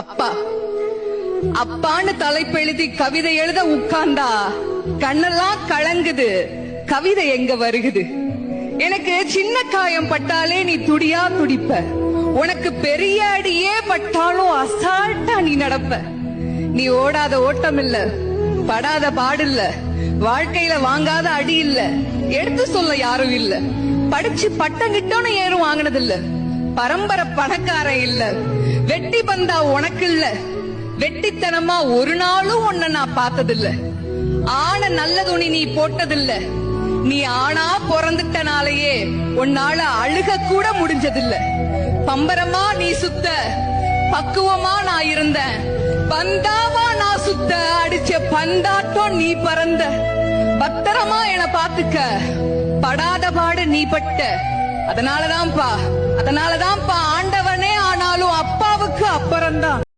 அப்பா அப்பான்னு தலைப்பெழுதி கவிதை எழுத உட்கார்ந்தா கண்ணெல்லாம் கலங்குது. கவிதை எங்க வருகுது? எனக்கு சின்ன காயம் பட்டாலே நீ துடியா துடிப்ப. உனக்கு பெரிய அடியே பட்டாலும் அசால்ட்டா நீ நடப்ப. நீ ஓடாத ஓட்டம் இல்ல, படாத பாடு இல்ல, வாழ்க்கையில வாங்காத அடி இல்ல, எடுத்து சொல்ல யாரும் இல்ல. படிச்சு பட்டம் கிட்டோன்னு ஏறும் வாங்கினது இல்ல. பரம்பரை பணக்காரன் இல்ல. வெட்டி பந்தா உனக்கு இல்ல. வெட்டித்தனமா ஒரு நாளும் உன்னை நான் பார்த்ததில்ல. ஆன நல்ல துணி நீ போட்டதில்ல. நீ ஆனா பிறந்துட்டனாலேயே உன்னால அழுக கூட முடிஞ்சதில்ல. பம்பரமா நீ சுத்த, பக்குவமா நான் இருந்தேன். பந்தாவா நான் சுத்த, அடிச்ச பந்தாட்டம் நீ பறந்த. பத்திரமா என பாத்துக்க, படாத பாடு நீ பட்ட. அதனாலதான்ப்பா ஆண்டவனே ஆனாலும் அப்பாவுக்கு அப்புறம்தான்.